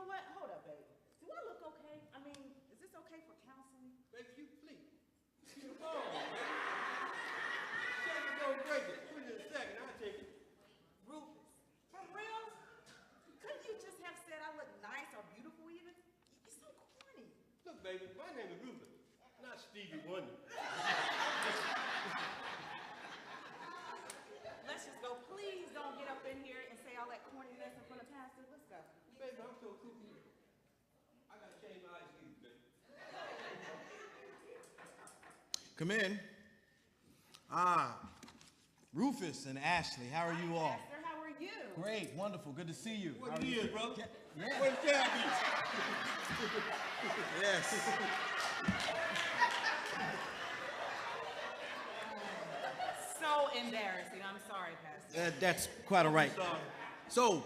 what? Hold up, baby. Do I look okay? I mean, is this okay for counseling? Baby, you fleet. Come on. Second, don't break it. Put it in a second. I'll take it. Rufus, for real? Couldn't you just have said I look nice or beautiful even? You're so corny. Look, baby, my name is Rufus, not Stevie Wonder. Let's just go. Please don't get up in here and say all that corny mess in front of Pastor. Let's go. Baby, I'm so cool. I gotta change my excuse, baby. Come in. Ah, Rufus and Ashley, how are you all? Pastor, how are you? Great, wonderful, good to see you. What How it are you? is, brother? Yeah. What can I Yes. So embarrassing. I'm sorry, Pastor. That's quite all right. be? Sorry. So,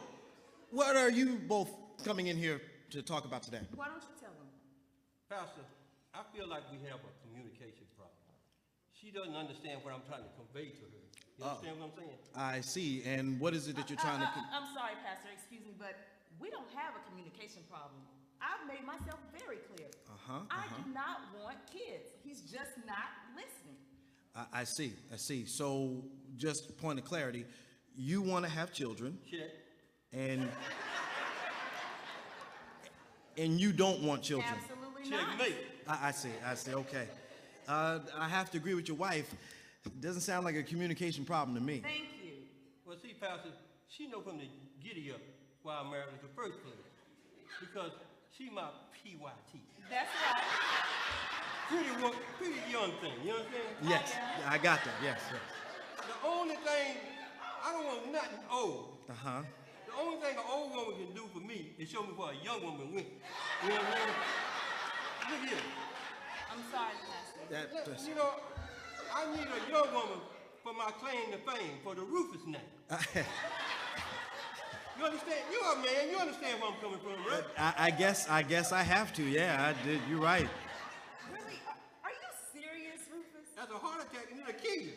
what are you both coming in here to talk about today? Why don't you tell them? Pastor, I feel like we have a communication problem. She doesn't understand what I'm trying to convey to her. You understand what I'm saying? I see, and what is it that you're trying to... I'm sorry, Pastor. Excuse me, but we don't have a communication problem. I've made myself very clear. I do not want kids. He's just not listening. I see, I see. So, just point of clarity, you want to have children, Check. and you don't want children. Absolutely not. Checkmate. I see, okay. I have to agree with your wife. It doesn't sound like a communication problem to me. Thank you. Well, see, Pastor, she know from the giddy up why I married her in the first place. Because she my PYT. That's right. Pretty young thing, you understand? Yes, I got that, yes. The only thing, I don't want nothing old. Uh-huh. The only thing an old woman can do for me is show me where a young woman went. You know what I mean? Look here. I'm sorry, Pastor. That's, You know, I need a young woman for my claim to fame, for the Rufus name. You understand? You're a man. You understand where I'm coming from, right? I guess I have to, yeah, I did, you're right. Really? Are you serious, Rufus? That's a heart attack and it'll kill you.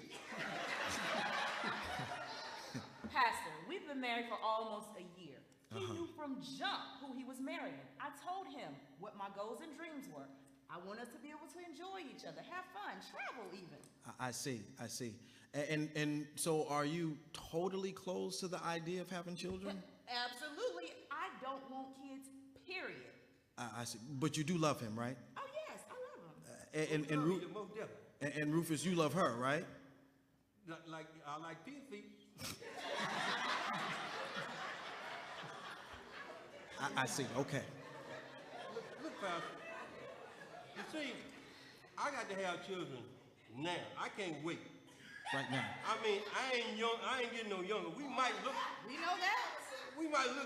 Pastor, we've been married for almost a year. He knew from jump who he was marrying. I told him what my goals and dreams were. I want us to be able to enjoy each other, have fun, travel even. I see. And so are you totally closed to the idea of having children? Absolutely. I don't want kids, period. I see. But you do love him, right? Oh, yes, I love him. Most definitely. And Rufus, you love her, right? Like I like pig feet. I see, okay. Look, Pastor. You see, I got to have children now. I can't wait. Right now. I mean, I ain't young. I ain't getting no younger. We might look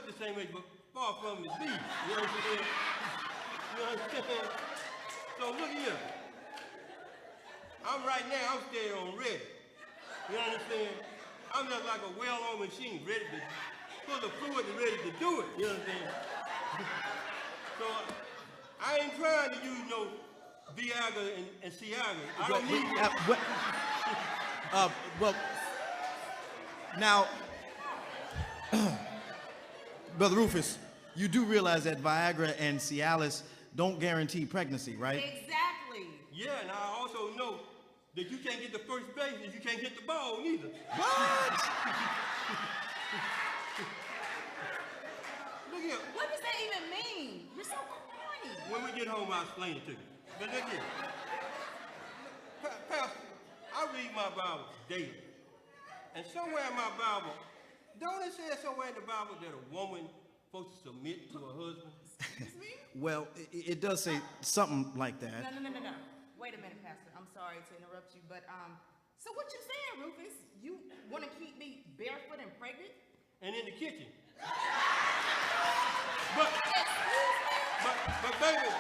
the same age, but far from it be. You know what I'm saying? You understand? So look here. I'm staying on ready. You understand? I'm just like a well-oiled machine, ready to full of fluid and ready to do it. You understand? So I ain't trying to use no Viagra and Ciaga. I don't need Well, now, Brother Rufus, you do realize that Viagra and Cialis don't guarantee pregnancy, right? Exactly. Yeah, and I also know that you can't get the first base and you can't get the ball neither. What? Look here. What does that even mean? You're so corny. When we get home, I'll explain it to you. But look here. Pastor, I read my Bible daily. And somewhere in my Bible, don't it say somewhere in the Bible that a woman supposed to submit to her husband? Excuse me? Well, it does say something like that. No. Wait a minute, Pastor. I'm sorry to interrupt you, but so what you saying, Rufus? You want to keep me barefoot and pregnant? And in the kitchen. But baby,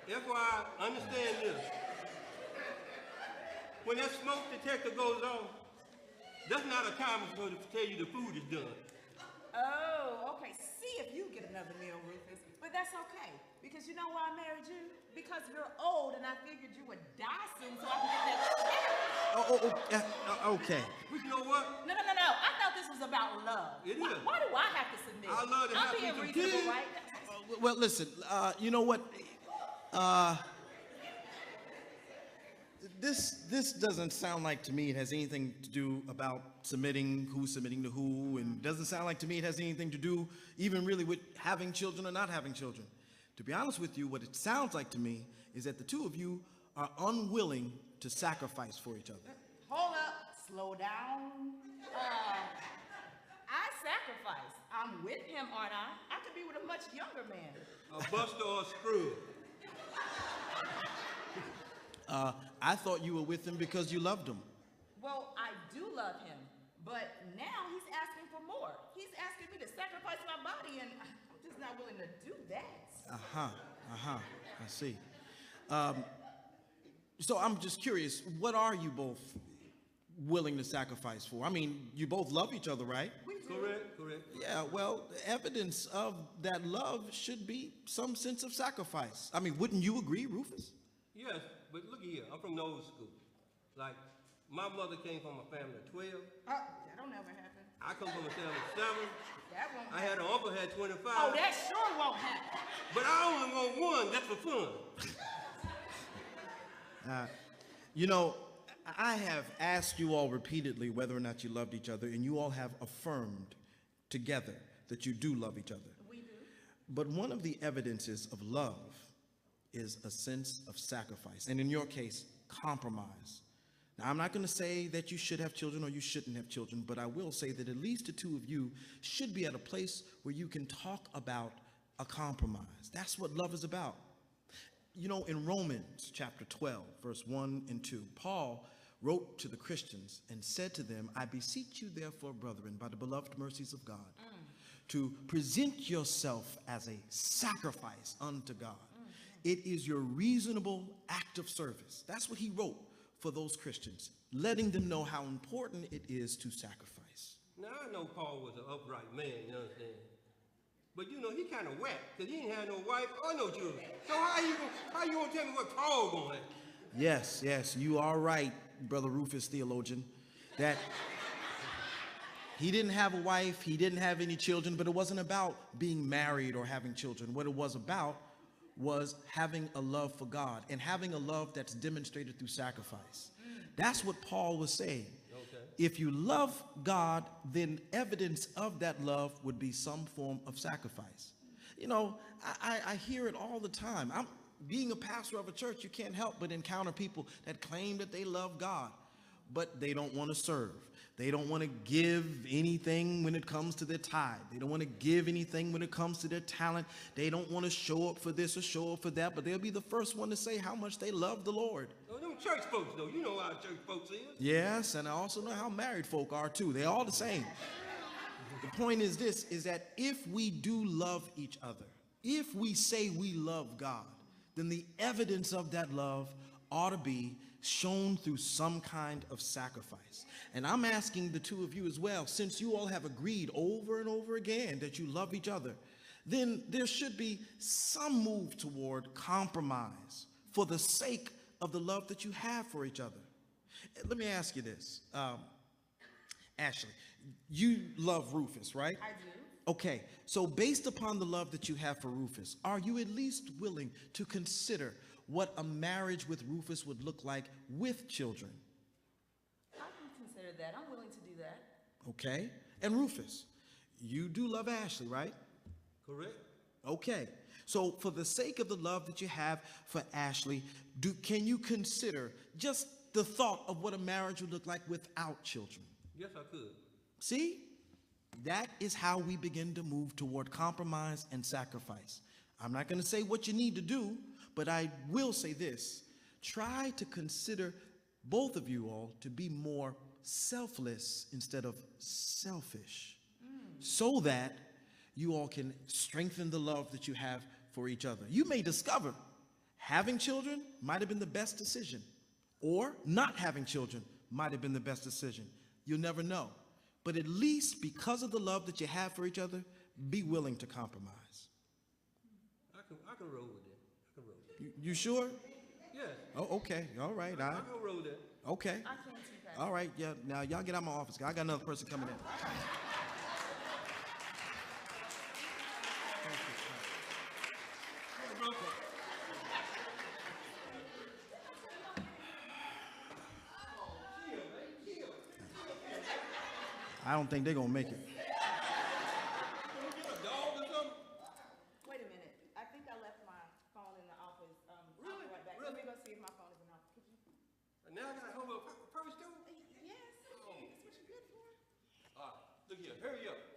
FYI, understand this. When that smoke detector goes off, that's not a time for to tell you the food is done. Oh, okay. See if you get another meal, Rufus. But that's okay. Because you know why I married you? Because you're old and I figured you were Dyson so I could get that check. Okay. But you know what? No. I thought this was about love. It Why, is. why do I have to submit? I love to have I'm being some reasonable, kids. right? Well, listen, you know what? This doesn't sound like to me it has anything to do about submitting, who's submitting to who, and doesn't sound like to me it has anything to do even really with having children or not having children. To be honest with you, what it sounds like to me is that the two of you are unwilling to sacrifice for each other. Hold up, slow down. I sacrifice. I'm with him, aren't I? I could be with a much younger man. A buster or a screw. I thought you were with him because you loved him. Well, I do love him, but now he's asking for more. He's asking me to sacrifice my body, and I'm just not willing to do that. I see. So I'm just curious, what are you both willing to sacrifice for? I mean, you both love each other, right? Correct. Yeah, well, evidence of that love should be some sense of sacrifice. I mean, wouldn't you agree, Rufus? Yes, but look here, I'm from the old school. Like, my mother came from a family of 12. That'll never happen. I come from a family of 7. That won't I happen. had an uncle had 25. Oh, that sure won't happen. But I only want one, that's for fun. You know, I have asked you all repeatedly whether or not you loved each other, and you all have affirmed together that you do love each other. We do. But one of the evidences of love is a sense of sacrifice, and in your case, compromise. Now, I'm not going to say that you should have children or you shouldn't have children, but I will say that at least the two of you should be at a place where you can talk about a compromise. That's what love is about. You know, in Romans chapter 12, verse 1 and 2, Paul wrote to the Christians and said to them, I beseech you therefore, brethren, by the beloved mercies of God, to present yourself as a sacrifice unto God. It is your reasonable act of service. That's what he wrote for those Christians, letting them know how important it is to sacrifice. Now, I know Paul was an upright man, you understand? But, you know, he kind of whacked, because he ain't had no wife or no children. So how you gonna tell me what Paul gonna have? Yes, you are right, Brother Rufus, theologian, that he didn't have a wife, he didn't have any children, but it wasn't about being married or having children. What it was about was having a love for God and having a love that's demonstrated through sacrifice. That's what Paul was saying. Okay. If you love God, then evidence of that love would be some form of sacrifice. You know, I hear it all the time. Being a pastor of a church, you can't help but encounter people that claim that they love God, but they don't want to serve. They don't want to give anything when it comes to their tithe. They don't want to give anything when it comes to their talent. They don't want to show up for this or show up for that, but they'll be the first one to say how much they love the Lord. Oh, them church folks, though, you know how church folks is. Yes, and I also know how married folk are too. They're all the same. The point is this, is that if we do love each other, if we say we love God, then the evidence of that love ought to be shown through some kind of sacrifice. And I'm asking the two of you as well, since you all have agreed over and over again that you love each other, then there should be some move toward compromise for the sake of the love that you have for each other. Let me ask you this. Ashley, you love Rufus, right? I do. Okay, so based upon the love that you have for Rufus, are you at least willing to consider what a marriage with Rufus would look like with children? I can consider that. I'm willing to do that. Okay, and Rufus, you do love Ashley, right? Correct. Okay, so for the sake of the love that you have for Ashley, can you consider just the thought of what a marriage would look like without children? Yes, I could. See? That is how we begin to move toward compromise and sacrifice. I'm not going to say what you need to do, but I will say this. Try to consider, both of you all, to be more selfless instead of selfish, so that you all can strengthen the love that you have for each other. You may discover having children might have been the best decision, or not having children might have been the best decision. You'll never know. But at least because of the love that you have for each other, be willing to compromise. I can roll with it. I can roll with it. You sure? Yeah. Oh, okay. All right. I can roll with it. Okay. I can too, Pastor. All right, yeah, now y'all get out of my office. I got another person coming in. I don't think they're gonna make it. Get a dog or something? Wait a minute. I think I left my phone in the office. I'll be right back. Really? Let me go see if my phone is in the office. Could you? And now I gotta come up first too? Yes. That's what you're good for. All right, look here, hurry up.